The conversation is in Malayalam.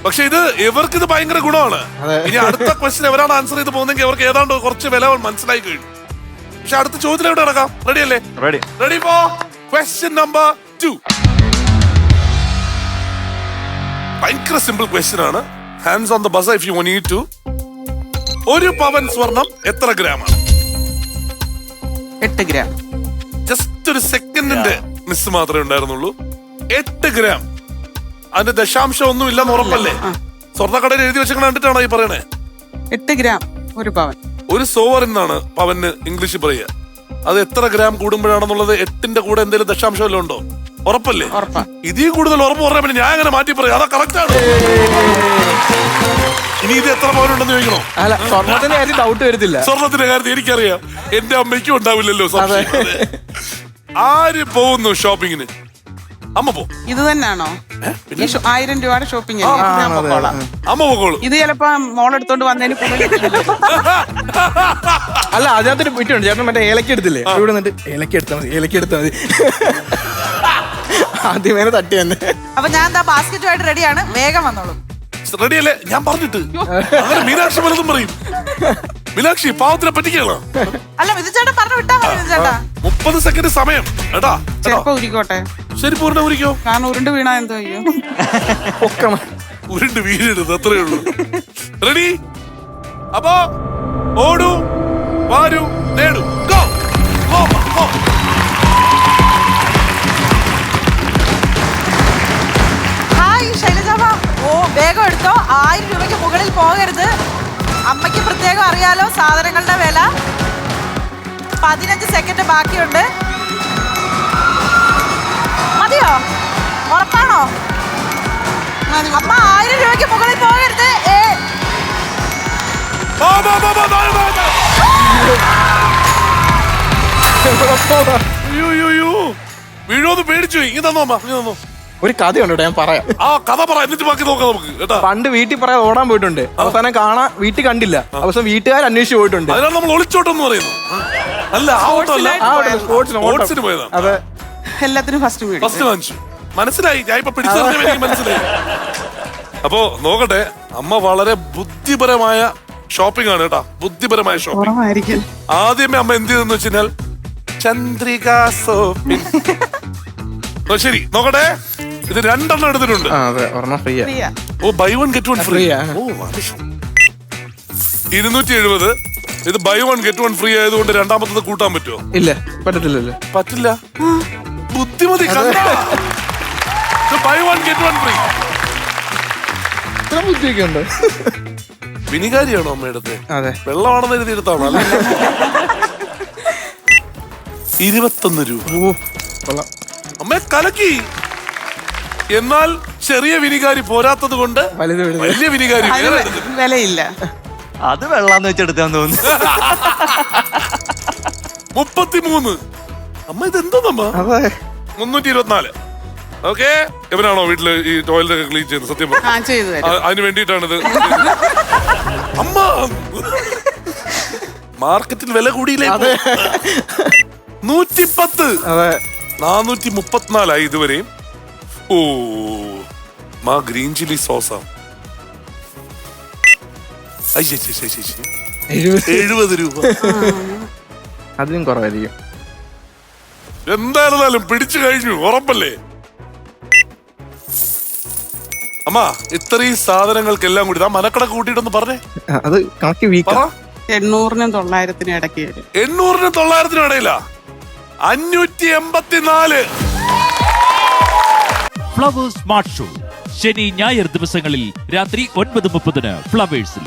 പക്ഷെ ഇവർക്ക് ഇത് ഭയങ്കര ഗുണമാണ്. ഇനി അടുത്ത ക്വസ്റ്റ്യൻ എവരാണ് ആൻസർ ചെയ്ത് പോകുന്നെങ്കിൽ അവർക്ക് ഏതാണ്ട് കുറച്ച് വില മനസ്സിലായി കഴിഞ്ഞു. പക്ഷെ അടുത്ത ചോദ്യം എവിടെ നടക്കാം? റെഡി അല്ലേ? Ready for question number 2. ഭയങ്കര സിമ്പിൾ ക്വസ്റ്റ്യൻ ആണ്. Hands on the buzzer if you need to. 1 പവൻ സ്വർണം എത്ര ഗ്രാമാണ്? 8 ഗ്രാം. ജസ്റ്റ് ഒരു സെക്കൻഡിന്റെ മിസ് മാത്രമേ ഉണ്ടായിരുന്നുള്ളൂ. 8 ഗ്രാം. അതിന്റെ ദശാംശം ഒന്നും ഇല്ലെന്ന് ഉറപ്പല്ലേ? സ്വർണ്ണക്കടയിൽ എഴുതി വെച്ച കണ്ടിട്ടാണോ ഈ പറയണേ? 8 ഗ്രാം 1 പവൻ. ഒരു സോവർ എന്നാണ് പവന് ഇംഗ്ലീഷിൽ പറയുക. അത് എത്ര ഗ്രാം കൂടുമ്പോഴാണെന്നുള്ളത് 8ന്റെ കൂടെ എന്തെങ്കിലും ദശാംശം വല്ലതും ഉണ്ടോ? ഉറപ്പല്ലേ? ഇതിൽ കൂടുതൽ ഉറപ്പ് പറഞ്ഞാൽ പിന്നെ ഞാൻ അങ്ങനെ മാറ്റി പറയാം. അതാ കറക്റ്റ് ആണ്. ഇനി ഇത് എത്ര പവൻ ഉണ്ടെന്ന് ചോദിക്കണോ? അല്ല, സ്വർണത്തിന്റെ കാര്യം ഡൗട്ട് വരുത്തില്ല. സ്വർണത്തിന്റെ കാര്യത്തിൽ എനിക്കറിയാം, എന്റെ അമ്മയ്ക്കും ഉണ്ടാവില്ലല്ലോ. ആര് പോകുന്നു ഷോപ്പിങ്ങിന്? അമ്മ പോ. ഇത് തന്നെയാണോ 1000 രൂപയുടെ ഷോപ്പിംഗ്? അമ്മ പോകോളൂ. ഇത് ചിലപ്പോ മോളെടുത്തോണ്ട് വന്നതിന് അല്ല, അതിനകത്തൊരു പിറ്റുണ്ട്. ചേട്ടൻ മറ്റേ ഏലക്ക എടുത്തില്ലേ? ഇവിടെ നിന്നിട്ട് ഏലക്ക എടുത്താൽ മതി. ആദ്യമേ തട്ടി തന്നെ. അപ്പൊ ഞാൻ എന്താ ബാസ്കറ്റുമായിട്ട് റെഡിയാണ്, വേഗം വന്നോളൂ. റെഡിയല്ലേ? ഞാൻ പറഞ്ഞിട്ട് അങ്ങനെ മീനാക്ഷി പലതും പറയും. മീനാക്ഷി പാവത്തിനെ പറ്റിക്കാണോ? അല്ല, വിധുചേട്ടൻ പറഞ്ഞു വിട്ടാ മതി. വിധുചേട്ടാ 30 സെക്കൻഡ് സമയം കേട്ടാ. ചിലപ്പോ ഉരിക്കോട്ടെ. ശരി, പൂർണ്ണ ഉരിക്കോ. കാരണം ഉരുണ്ട് വീണാ എന്തോ ചെയ്യോ? ഉരുണ്ട് വീഴരുത്, അത്രേ ഉള്ളൂ. റെഡി? അപ്പോ ഓടൂ, വാരൂ, നേടൂ. Go go go. ഹായ് ശൈലജാമ്മ. ഓ, വേഗം എടുത്തോ. 1000 രൂപയ്ക്ക് മുകളിൽ പോകരുത്. അമ്മയ്ക്ക് പ്രത്യേകം അറിയാലോ സാധനങ്ങളുടെ വില. 15 സെക്കൻഡ് ബാക്കിയുണ്ട്. മതിയോ? ഉറപ്പാണോ? അമ്മ 1000 രൂപയ്ക്ക് മുകളിൽ പോകരുത്. വീഴോന്ന് പേടിച്ചു. ഇങ്ങനെ തന്നോ അമ്മ, ഇങ്ങനെ തന്നോ. ഒരു കഥയുണ്ട്, ഞാൻ പറയാം. ആ കഥ പറ, എന്നിട്ട് ബാക്കി നോക്കാം നമുക്ക് കേട്ടാ. പണ്ട് വീട്ടിൽ പറയാൻ ഓടാൻ പോയിട്ടുണ്ട്. അവസാനം കാണാൻ വീട്ടിൽ കണ്ടില്ല. അവസാനം വീട്ടുകാർ അന്വേഷിച്ച് പോയിട്ടുണ്ട്. അതിനാണ് നമ്മൾ ഒളിച്ചോട്ടെന്ന് പറയുന്നത്. അല്ല, ആ ഓട്ടമല്ല, സ്പോർട്സിന് പോയതാണ്. അതെ, എല്ലാത്തിനും ഫസ്റ്റ് വാങ്ങിച്ചു. മനസ്സിലായി, ഞാൻ ഇപ്പൊ പിടിച്ചറിഞ്ഞ എനിക്ക് മനസ്സിലായി. അപ്പോ നോക്കട്ടെ, അമ്മ വളരെ ബുദ്ധിപരമായ ഷോപ്പിംഗ് ആണ് കേട്ടാ. ബുദ്ധിപരമായ ഷോപ്പിംഗ്. ആദ്യമേ അമ്മ എന്ത് ചെയ്തെന്ന് വെച്ചാൽ ചന്ദ്രിക ഷോപ്പിംഗ്. ശരി, നോക്കട്ടെ. ഇത് 2 എടുത്തിട്ടുണ്ട്. ഓ, ബൈ 1 ഗെറ്റ് 1 ഫ്രീ. ഓ, 270. ഇത് ബൈ 1 ഗെറ്റ് 1 ഫ്രീ ആയതുകൊണ്ട് രണ്ടാമത്തത് കൂട്ടാൻ പറ്റുമോ? ഇല്ല, പറ്റത്തില്ലല്ലോ. പറ്റില്ല. ബുദ്ധിമതി. Buy 1 get 1 free. ബുദ്ധിയൊക്കെ ഉണ്ട്. വിനികാരിയാണോ അമ്മയുടെ? അതെ, വെള്ളമാണെന്ന് എഴുതിയെടുത്താണോ? അല്ല, 21 രൂപ. അമ്മ കലക്കി. എന്നാൽ ചെറിയ വിനികാരി പോരാത്തത് കൊണ്ട് വലിയ വിനികാരി വിലയില്ല. അത് വെള്ളാന്ന് വെച്ചെടുത്താന്ന് തോന്നുന്നു. 33. അമ്മ ഇത് എന്തോ നമ്മ 324. ഓക്കെ, എവനാണോ വീട്ടില് ഈ ടോയ്ലറ്റ് ഒക്കെ ക്ലീൻ ചെയ്യുന്നത്? സത്യം അതിന് വേണ്ടിയിട്ടാണിത്. അമ്മ മാർക്കറ്റിൽ വില കൂടിയില്ലേ? 110. 434 ഇതുവരെയും. ഓ, മാ ഗ്രീൻ ചില്ലി സോസാ. 70 രൂപ. അതിനും കുറവായിരിക്കും. എന്തായിരുന്നാലും പിടിച്ചു കഴിഞ്ഞു, ഉറപ്പല്ലേ? അമ്മ ഇത്രയും സാധനങ്ങൾക്കെല്ലാം കൂടി മനക്കട കൂട്ടിയിട്ടൊന്ന് പറഞ്ഞേ. അത് കണക്ക് വീക്കാ. 800-നും 900-നും ഇടയ്ക്ക്. 800-നും 900-നും ഇടയിലാ. 584. ഫ്ലവേഴ്സ് സ്മാർട്ട് ഷോ ശനി ഞായർ ദിവസങ്ങളിൽ രാത്രി 9:30 ഫ്ലവേഴ്സിൽ.